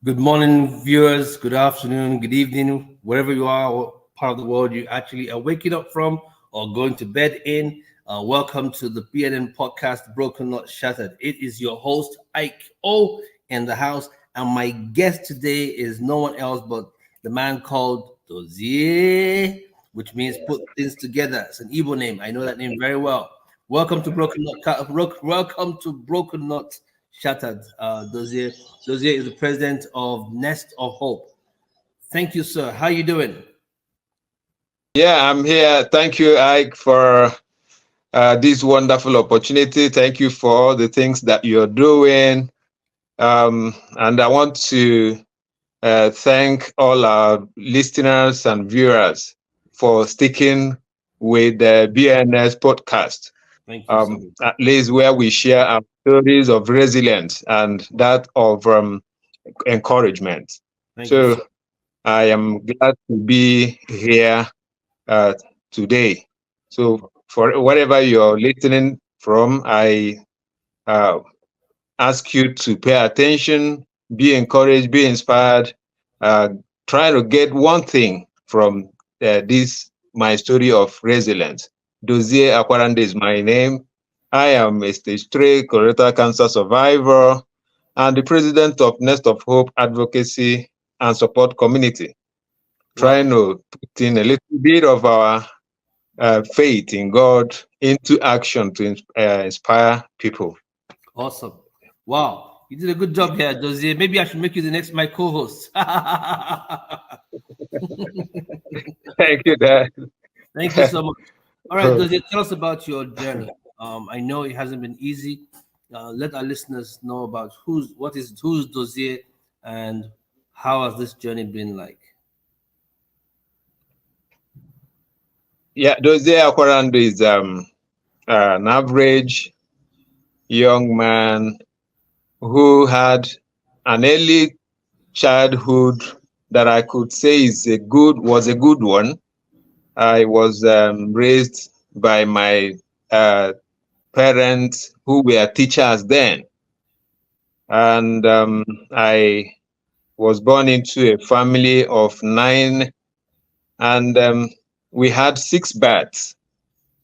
Good morning, viewers. Good afternoon, good evening, wherever you are, what part of the world you actually are waking up from or going to bed in. Welcome to the BNN podcast, Broken Not Shattered. It is your host, Ike O, in the house. And my guest today is no one else but the man called Dozie, which means put things together. It's an Igbo name. I know that name very well. Welcome to Welcome to Broken Not Shattered. Dozie is the president of Nest of Hope. Thank you, sir. How you doing? Yeah, I'm here. Thank you, Ike, for this wonderful opportunity. Thank you for all the things that you're doing. And I want to thank all our listeners and viewers for sticking with the BNS podcast, Thank you so much. at least where we share our stories of resilience and that of encouragement. Thank you, So sir. I am glad to be here uh, today. So for whatever you're listening from, I uh, ask you to pay attention, be encouraged, be inspired. Uh, Try to get one thing from this my story of resilience. Dozie Akwarande is my name. I am a stage 3 colorectal cancer survivor and the president of Nest of Hope Advocacy and Support Community, trying Wow. to put in a little bit of our faith in God into action to inspire people. Awesome. Wow. You did a good job here, Dozie. Maybe I should make you the next my co-host. Thank you, Dad. Thank you so much. All right, Dozie, tell us about your journey. I know it hasn't been easy. Let our listeners know about who's Dozie and how has this journey been like? Yeah, Dozie Akwarando is an average young man who had an early childhood that I could say was a good one. I was raised by my uh, parents who were teachers then, and I was born into a family of 9, and we had 6 births.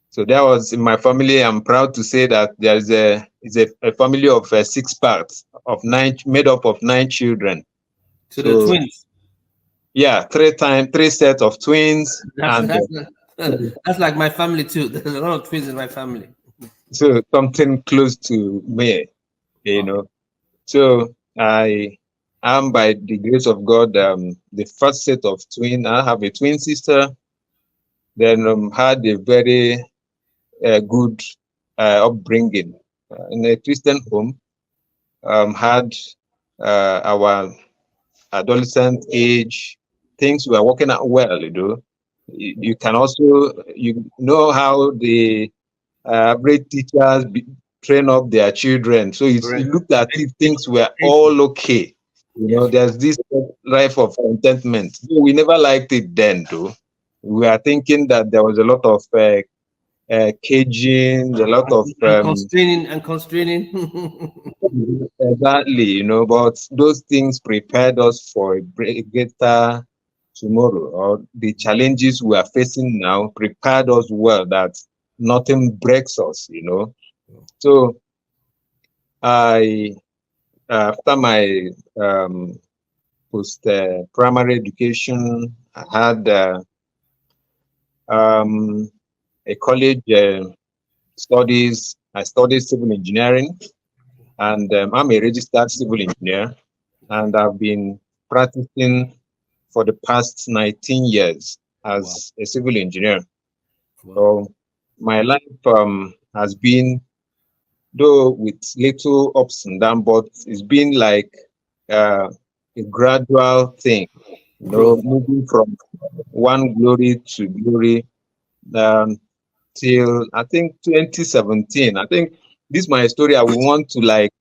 So that was in my family. I'm proud to say that there is a family of 6 parts of 9, made up of 9 children. So the So twins. yeah, 3 sets of twins, That's and that's that's like my family too. There's a lot of twins in my family. so something close to me, you Wow. know. So I am, by the grace of God, the first set of twin. I have a twin sister. Then had a very good upbringing in a Christian home. Had our adolescent age, things were working out well. You can also how the average teachers train up their children. So it Correct. looked as if things were Painful. all okay. Yes. There's this life of contentment. We never liked it then, though. We are thinking that there was a lot of caging, a lot of And constraining. exactly, but those things prepared us for a greater tomorrow, or the challenges we are facing now prepared us well that nothing breaks us. So I, after my post primary education, I had um, a college studies. I studied civil engineering, and I'm a registered civil engineer, and I've been practicing for the past 19 years Wow. as a civil engineer. Wow. So my life has been, though with little ups and downs, but it's been like uh, a gradual thing, Growth. moving from one glory to glory, um, till I think 2017. I think this is my story. I will want to like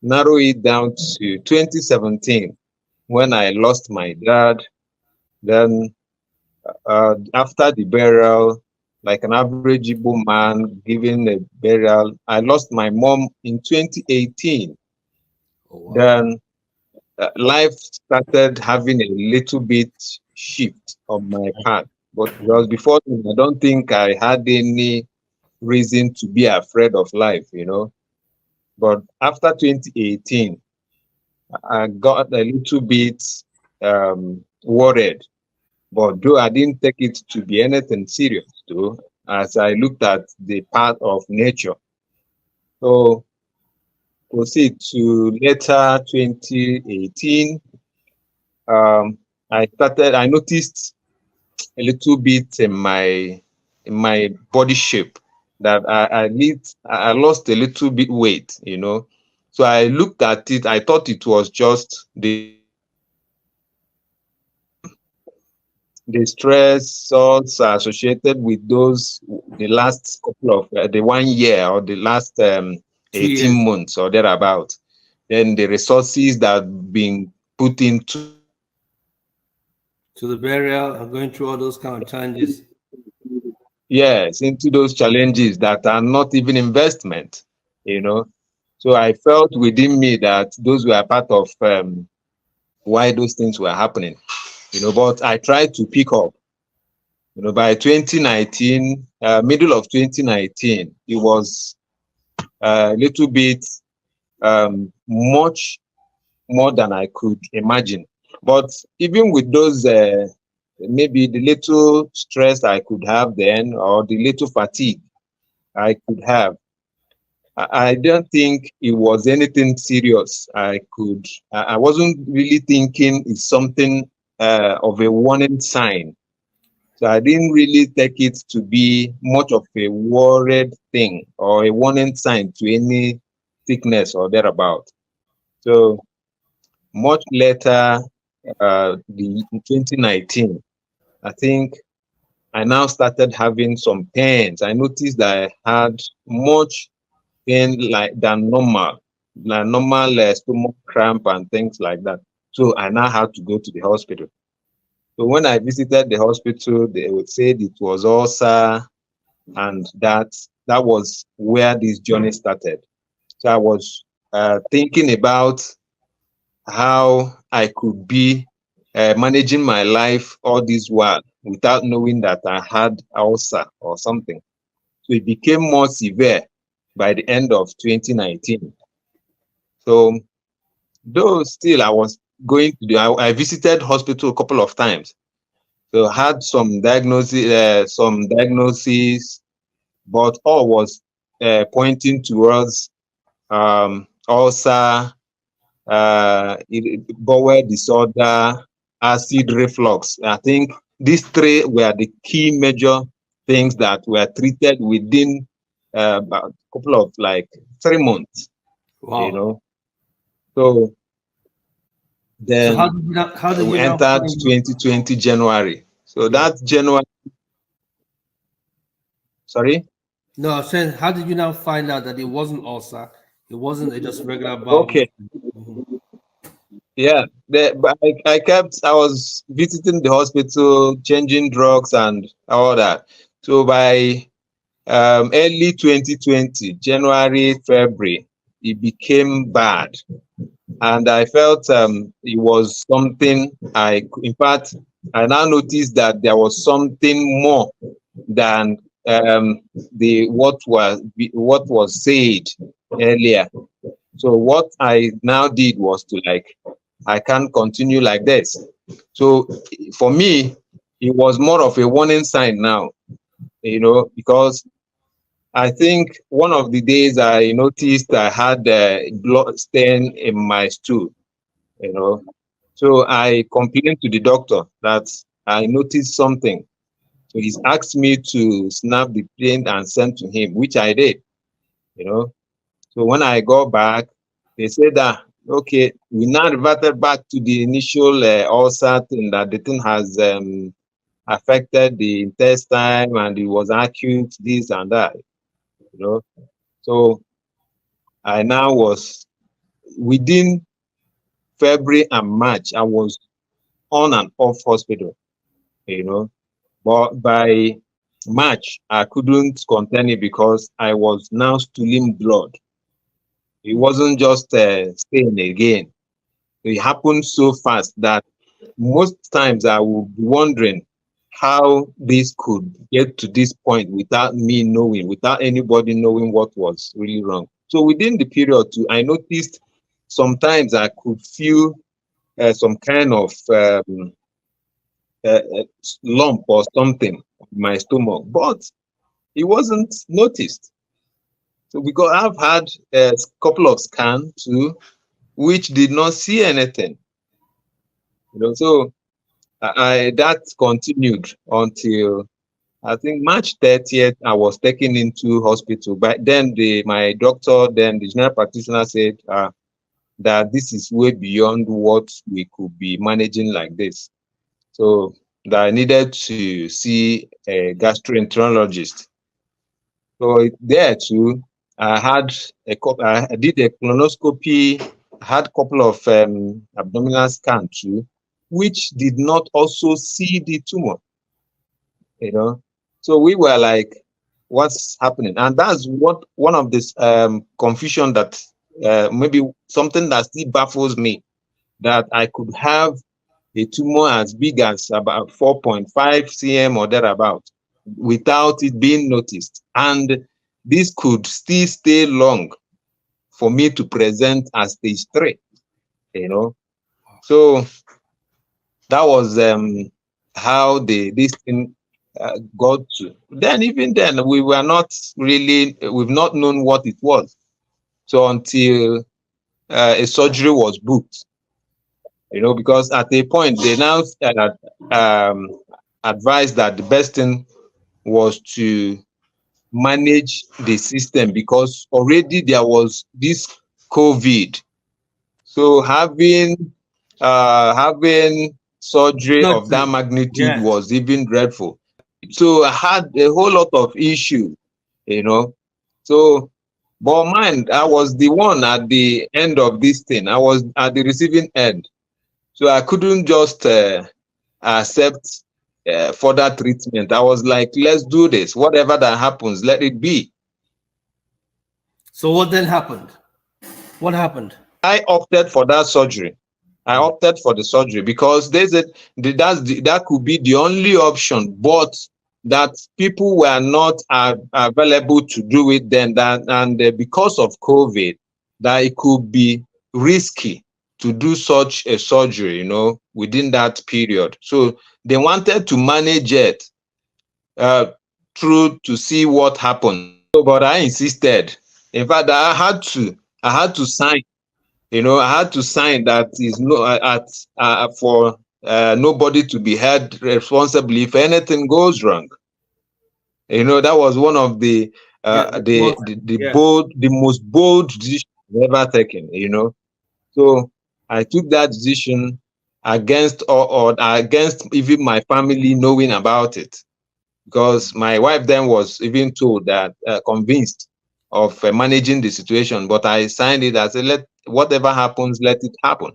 narrow it down to 2017 when I lost my dad. Then after the burial, like an average Igbo man giving a burial, I lost my mom in 2018. Oh wow. Then life started having a little bit shift on my path. But because before then, I don't think I had any reason to be afraid of life, you know. But after 2018, I got a little bit worried. But though I didn't take it to be anything serious, though, as I looked at the path of nature. So proceed to later 2018. Um, I noticed a little bit in my body shape that I lost a little bit weight, you know. So I looked at it, I thought it was just the stress also associated with those the last couple of the 1 year or the last 2 years 18 months or thereabout. Then the resources that being put into to the burial and going through all those kind of challenges. yes, into those challenges that are not even investment, you know. So I felt within me that those were part of why those things were happening, you know. But I tried to pick up, you know. By 2019, middle of 2019, it was a little bit much more than I could imagine. But even with those, maybe the little stress I could have then, or the little fatigue I could have, I don't think it was anything serious. I wasn't really thinking it's something of a warning sign. So I didn't really take it to be much of a worried thing or a warning sign to any sickness or thereabout. So much later, the 2019, I think I now started having some pains. I noticed that I had much pain than normal, like normal stomach cramp and things like that. So I now had to go to the hospital. So when I visited the hospital, they would say it was ulcer, and that was where this journey started. So I was thinking about how I could be managing my life all this while without knowing that I had ulcer or something. So it became more severe by the end of 2019. So though still I was going to I visited hospital a couple of times. So had some diagnoses, but all was pointing towards ulcer, bowel disorder, acid reflux. I think these three were the key major things that were treated within about a couple of like 3 months, you Wow. know. So So then how did we you now entered find? 2020 January. So Yeah. that January, sorry. No, I'm saying, how did you now find out that it wasn't ulcer? It wasn't a just regular bowel Okay. movement. Mhm. Yeah. But I was visiting the hospital, changing drugs and all that. So by early 2020, January, February, it became bad. And I felt it was something in fact, I now noticed that there was something more than the what was said earlier. So what I now did was to I can't continue like this. So for me, it was more of a warning sign now, you know, because I think one of the days I noticed I had a blood stain in my stool, you know. So I complained to the doctor that I noticed something. So he's asked me to snap the print and send to him, which I did, you know. So when I got back, they said that, okay, we now reverted back to the initial ulcer thing, that the thing has affected the intestine and it was acute, this and that, you know. So I now was within February and March, I was on and off hospital, you know. But by March, I couldn't contain it because I was now stooling blood. It wasn't just staying again. It happened so fast that most times I would be wondering how this could get to this point without me knowing, without anybody knowing what was really wrong. So within the period too, I noticed sometimes I could feel some kind of lump or something in my stomach, but it wasn't noticed. So because I've had a couple of scans too, which did not see anything. So that continued until I think March 30th. I was taken into hospital. But then my doctor, then the general practitioner said that this is way beyond what we could be managing like this. So that I needed to see a gastroenterologist. So there too, I did a colonoscopy, had a couple of abdominal scans too, which did not also see the tumor. So we were like, what's happening? And that's what one of this confusion that maybe something that still baffles me, that I could have a tumor as big as about 4.5 cm or thereabout without it being noticed. And this could still stay long for me to present as stage 3, So that was how this thing got to. Then even then, we've not known what it was. So until a surgery was booked, because at a point they now advised that the best thing was to manage the system, because already there was this COVID. So having surgery of that magnitude was even dreadful. So I had a whole lot of issues, So, but mine, I was the one at the end of this thing. I was at the receiving end. So I couldn't just accept further treatment. I was like, let's do this. Whatever that happens, let it be. So what then happened? What happened? I opted for that surgery. I opted for the surgery because they said that could be the only option, but that people were not available to do it then. And because of COVID, that it could be risky to do such a surgery, within that period. So they wanted to manage it through to see what happened. So, but I insisted. In fact, I had to sign. I had to sign that is for nobody to be held responsible if anything goes wrong. That was one of the most bold decisions I've ever taken. So I took that decision against or against even my family knowing about it, because my wife then was even told that convinced of managing the situation, but I signed it. I said, whatever happens, let it happen.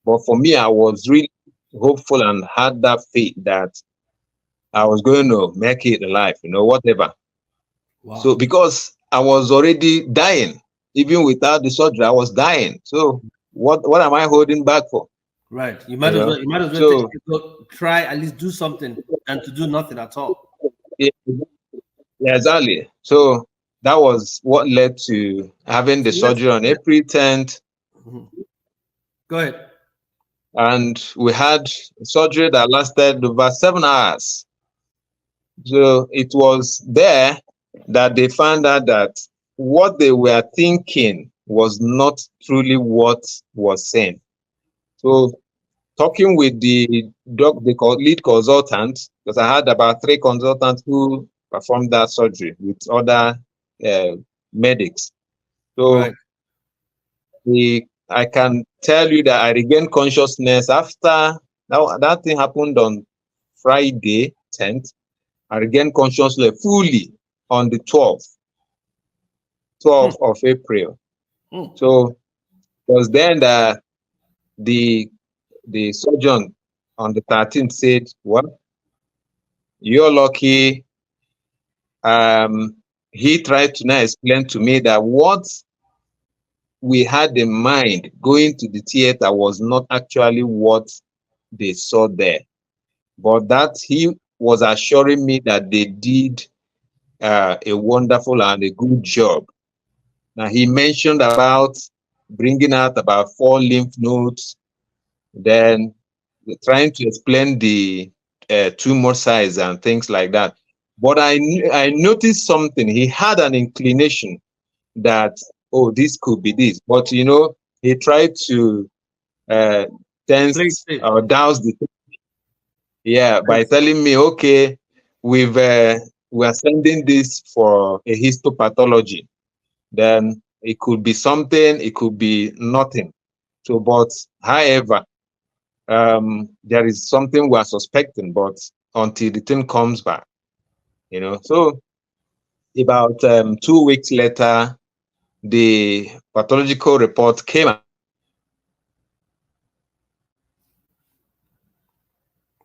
But for me, I was really hopeful and had that faith that I was going to make it alive, whatever. Wow. So because I was already dying, even without the surgery, I was dying. So what am I holding back for? Right. You might as well try at least do something than to do nothing at all. Yeah, exactly. So that was what led to having the surgery on April 10th. Mm-hmm. Go ahead. And we had surgery that lasted over 7 hours. So it was there that they found out that what they were thinking was not truly what was said. So talking with the lead consultant, because I had about 3 consultants who performed that surgery with other medics. So I can tell you that I regained consciousness after that thing happened on Friday 10th. I regained consciousness fully on the 12th of April. So it was then that the surgeon on the 13th said, well, you're lucky. He tried to now explain to me that what we had in mind going to the theater was not actually what they saw there, but that he was assuring me that they did a wonderful and a good job. Now, he mentioned about bringing out about 4 lymph nodes, then trying to explain the tumor size and things like that. But I noticed something. He had an inclination that, oh, this could be this. But, he tried to uh, Play test safe. or douse the, yeah, by Yes. telling me, okay, we are sending this for a histopathology. Then it could be something, it could be nothing. So, but however, there is something we are suspecting, but until the thing comes back, So about 2 weeks later, the pathological report came out.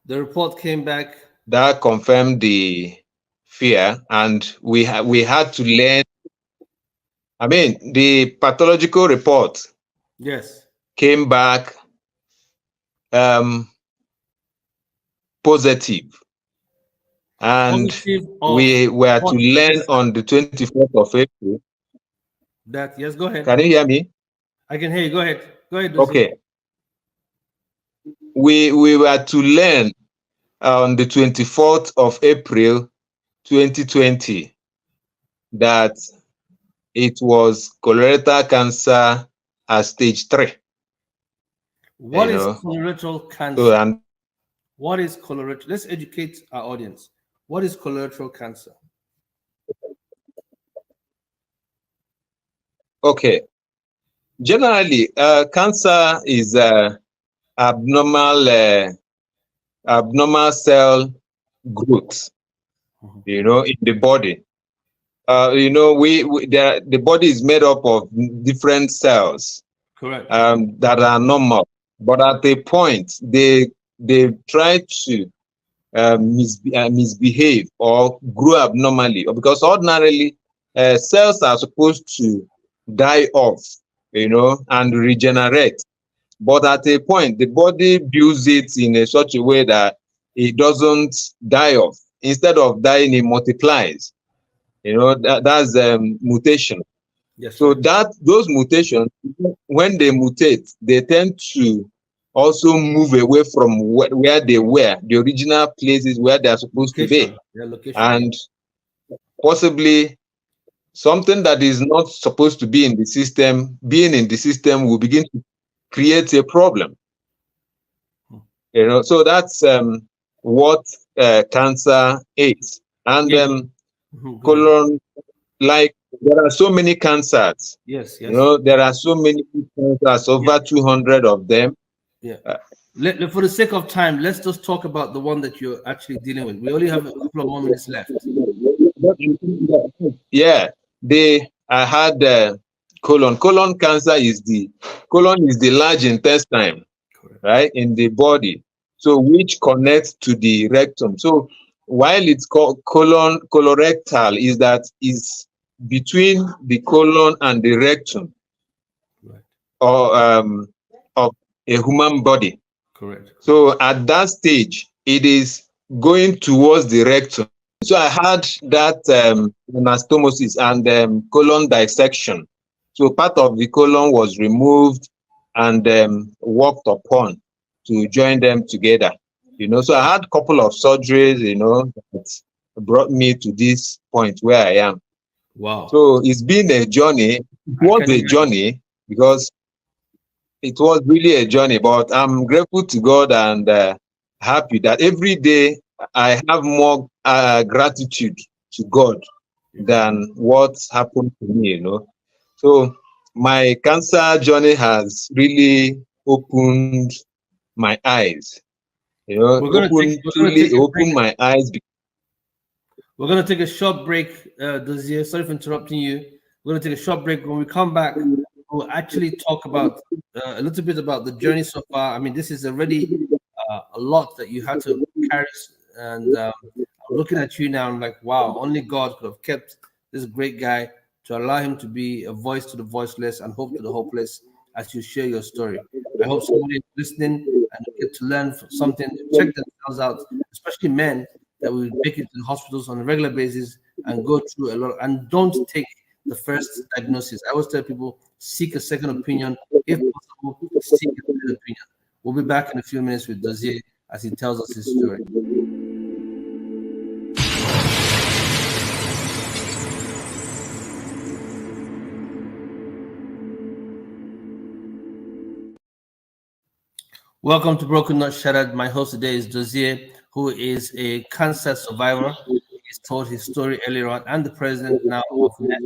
The report came back. That confirmed the fear, and we had to learn. I mean, the pathological report Yes. came back um, positive, and Positive of we were to what learn exactly? on the 24th of April. That, yes, go ahead. Can you hear me? I can hear you. Go ahead. Go ahead, Dozie. Okay. We were to learn on the 24th of April 2020 that it was colorectal cancer at stage 3. What is colorectal So, cancer? and What is colorectal? Let's educate our audience. What is colorectal cancer? okay. Generally, cancer is abnormal abnormal cell growth, Mhm. in the body. The body is made up of different cells Correct. that are normal, but at a point they try to misbehave or grow abnormally, because ordinarily cells are supposed to die off, and regenerate. But at a point, the body builds it in a such a way that it doesn't die off. Instead of dying, it multiplies. That's mutation. Yes, So right. that those mutations, when they mutate, they tend to also move away from where they were, the original places where they are supposed to be. Location. Yeah, location. Yeah. And possibly something that is not supposed to be in the system, being in the system, will begin to create a problem. So that's what cancer is. And Yeah. Go ahead. colon, like, there are so many cancers. Yes. Yes. There are so many cancers, Yeah. over 200 of them. Yeah. Uh, For the sake of time, let's just talk about the one that you're actually dealing with. We only have a couple of more minutes left. yeah, I had colon. Colon is the large intestine, Correct. right, in the body, so which connects to the rectum. So while it's called colorectal, is between the colon and the rectum, Right. or of a human body. Correct. So at that stage, it is going towards the rectum. So I had that anastomosis and colon dissection. So part of the colon was removed and worked upon to join them together. So I had a couple of surgeries, that brought me to this point where I am. Wow. So it's been a journey. It I was can a imagine. journey, because it was really a journey, but I'm grateful to God and happy that every day I have more gratitude to God than what's happened to me. So my cancer journey has really opened my eyes, We're gonna take truly a break. opened my eyes. We're gonna take a short break. Dozie, sorry for interrupting you. We're gonna take a short break. When we come back, we'll actually talk about a little bit about the journey so far. I mean, this is already a lot that you had to carry, and I'm looking at you now. I'm like, wow, only God could have kept this great guy to allow him to be a voice to the voiceless and hope to the hopeless as you share your story. I hope somebody is listening and get to learn something, check themselves out, especially men that will make it to the hospitals on a regular basis and go through a lot. And don't take the first diagnosis. I always tell people, seek a second opinion. If possible, seek a third opinion. We'll be back in a few minutes with Dozie as he tells us his story. Welcome to Broken Not Shattered. My host today is Dozie, who is a cancer survivor. He's told his story earlier on, and the president now of Net.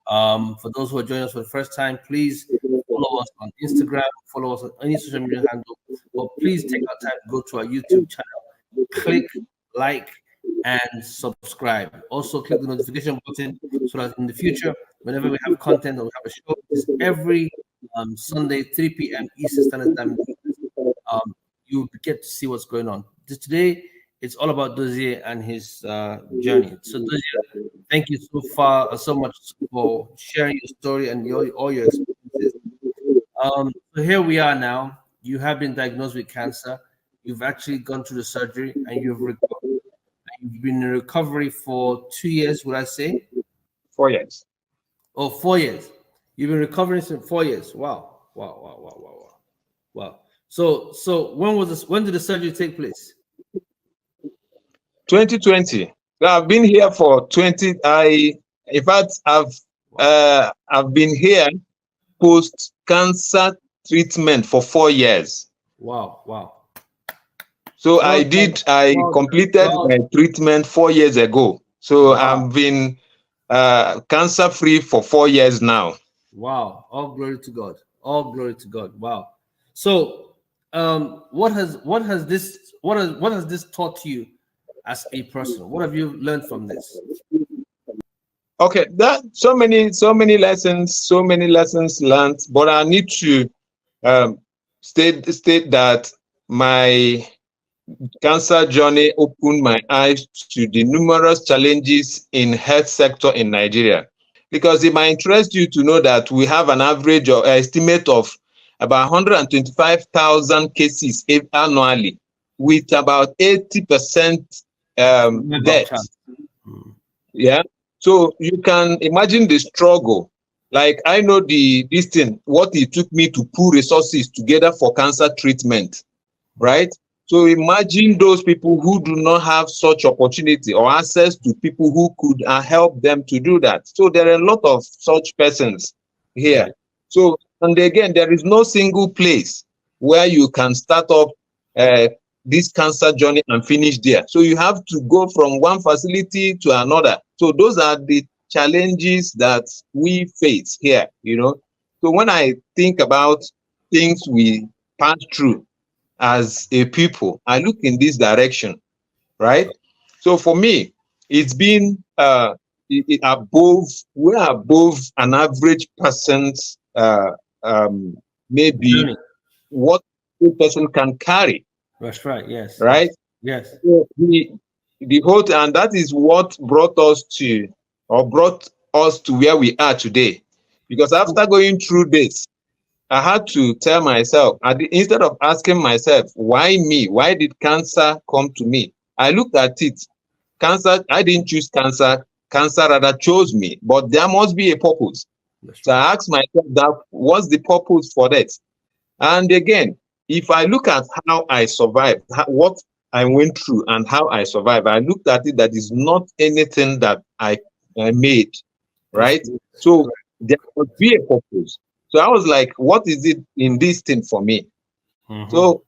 For those who are joining us for the first time, please follow us on Instagram, follow us on any social media handle. But please take our time to go to our YouTube channel, click like, and subscribe. Also, click the notification button so that in the future, whenever we have content or we have a show, it's every Sunday, 3 p.m. Eastern Standard Time. You get to see what's going on. Today, it's all about Dozie and his journey. So, Dozie, thank you so much for sharing your story and all your experiences. So here we are now. You have been diagnosed with cancer. You've actually gone through the surgery and you've recovered. You've been in recovery for 2 years, would I say? 4 years. Oh, 4 years. You've been recovering since 4 years. Wow. So when did the surgery take place? 2020. I've been here for 20. I've been here post cancer treatment for 4 years. Wow. So I completed my treatment 4 years ago. So I've been cancer free for 4 years now. Wow. All glory to God. Wow. So what has this taught you as a person? What have you learned from this? Okay, that so many lessons learned, but I need to state that my cancer journey opened my eyes to the numerous challenges in health sector in Nigeria. Because it might interest you to know that we have an average or estimate of about 125,000 cases annually, with about 80% deaths. Yeah. So you can imagine the struggle. Like, I know what it took me to pull resources together for cancer treatment, right? So imagine those people who do not have such opportunity or access to people who could help them to do that. So there are a lot of such persons here. Right. So, and again, there is no single place where you can start up this cancer journey and finish there. So you have to go from one facility to another. So those are the challenges that we face here, So when I think about things we pass through as a people, I look in this direction, right? So for me, it's been we're above an average person's maybe what a person can carry. That's right. Yes. Right. Yes. So the whole, and that is what brought us to where we are today. Because after going through this, I had to tell myself, instead of asking myself, why me? Why did cancer come to me? I looked at it. Cancer, I didn't choose cancer. Cancer rather chose me. But there must be a purpose. So I asked myself, what's the purpose for that? And again, if I look at how I survived, what I went through and how I survived, I looked at it that is not anything that I made, right? So there must be a purpose. So I was like, what is it in this thing for me? So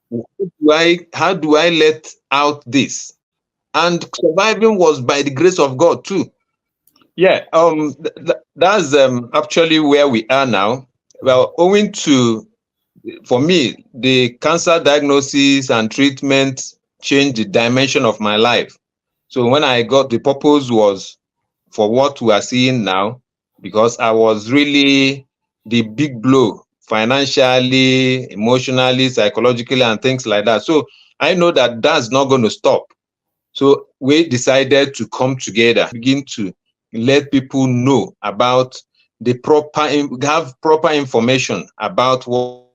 how do I let out this? And surviving was by the grace of God too. Yeah, that's actually where we are now. Well, owing to, for me, the cancer diagnosis and treatment changed the dimension of my life. So when I got, the purpose was for what we are seeing now, because I was really the big blow financially, emotionally, psychologically, and things like that. So I know that that's not going to stop. So we decided to come together, begin to let people know about the have proper information about what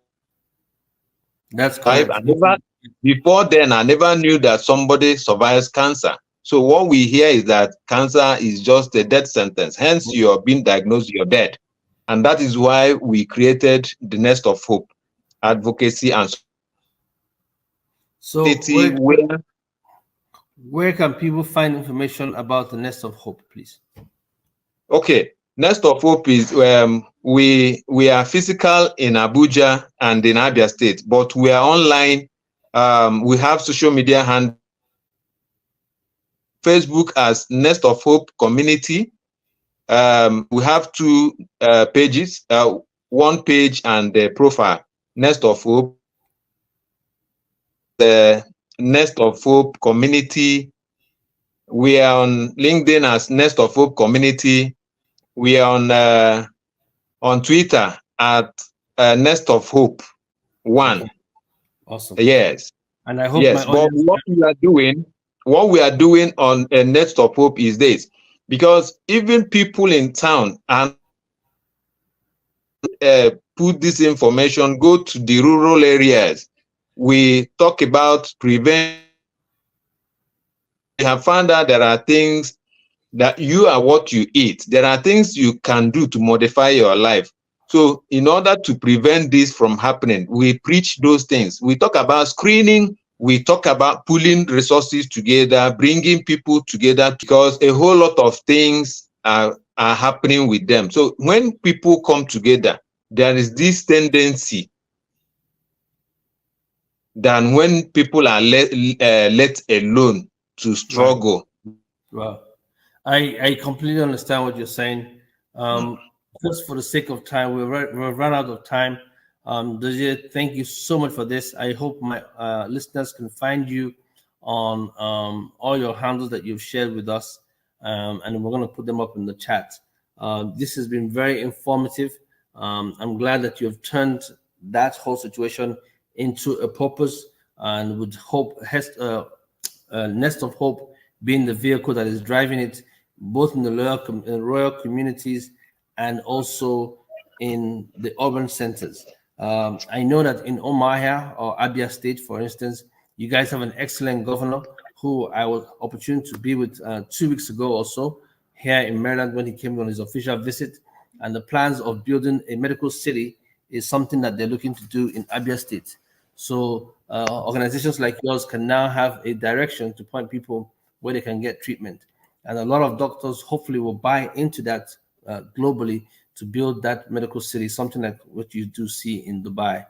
That's life. correct. Before then, I never knew that somebody survives cancer. So what we hear is that cancer is just a death sentence. Hence, you're being diagnosed, you're dead. And that is why we created the Nest of Hope, advocacy and So society where. where can people find information about the Nest of Hope, please? Okay, Nest of Hope is we are physical in Abuja and in Abia State, but we are online. We have social media hand Facebook as Nest of Hope Community. We have two pages, one page and the profile, Nest of Hope, the Nest of Hope Community. We are on LinkedIn as Nest of Hope Community. We are on Twitter at Nest of Hope 1. Okay. Awesome. Yes. And I hope Yes. my But audience. what we are doing on a Nest of Hope is this, because even people in town and put this information, go to the rural areas. We talk about prevention. We have found out there are things that you are what you eat. There are things you can do to modify your life. So in order to prevent this from happening, we preach those things. We talk about screening. We talk about pulling resources together, bringing people together, because a whole lot of things are happening with them. So when people come together, there is this tendency that when people are let alone to struggle. Well, I completely understand what you're saying. Just for the sake of time, we've run out of time. Dozie, thank you so much for this. I hope my listeners can find you on all your handles that you've shared with us, and we're going to put them up in the chat. This has been very informative. I'm glad that you've turned that whole situation into a purpose, and would hope Nest of Hope being the vehicle that is driving it, both in the rural communities and also in the urban centers. I know that in Omaha or Abia State, for instance, you guys have an excellent governor who I was opportune to be with 2 weeks ago or so here in Maryland when he came on his official visit. And the plans of building a medical city is something that they're looking to do in Abia State. So organizations like yours can now have a direction to point people where they can get treatment. And a lot of doctors hopefully will buy into that globally to build that medical city, something like what you do see in Dubai.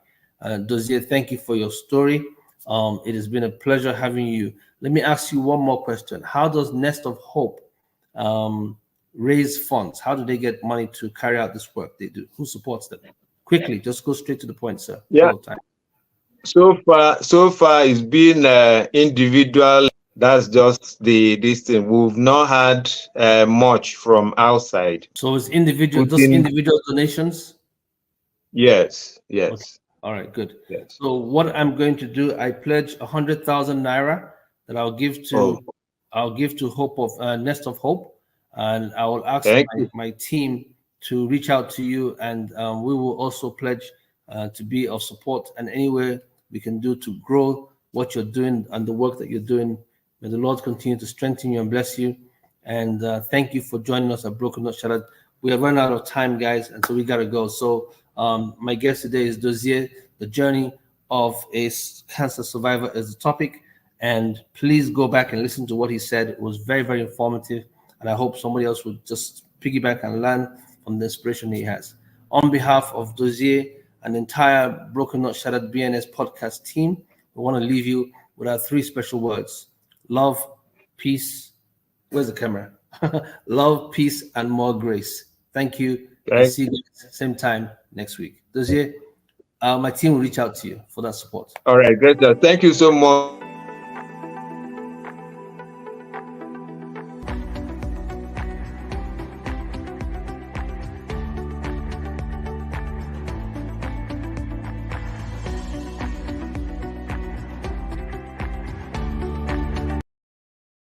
Dozie, thank you for your story. It has been a pleasure having you. Let me ask you one more question. How does Nest of Hope raise funds? How do they get money to carry out this work they do? Who supports them? Quickly, just go straight to the point, sir. Yeah. So far it's been individual. That's just this thing. We've not had much from outside. So it's individual donations? Yes. Okay. All right, good. Yes. So what I'm going to do, I pledge 100,000 naira that I'll give to Hope of Nest of Hope, and I will ask my team to reach out to you, and we will also pledge to be of support, and anywhere we can do to grow what you're doing and the work that you're doing. May the Lord continue to strengthen you and bless you. And thank you for joining us at Broken Not Shattered. We have run out of time, guys, and so we got to go. So my guest today is Dozie. The journey of a cancer survivor is the topic. And please go back and listen to what he said. It was very, very informative. And I hope somebody else would just piggyback and learn from the inspiration he has. On behalf of Dozie and the entire Broken Not Shattered BNS podcast team, we want to leave you with our 3 special words: love, peace. Where's the camera? Love, peace, and more grace. Thank you. And see you same time next week. Dozie, my team will reach out to you for that support. All right, great. Thank you so much.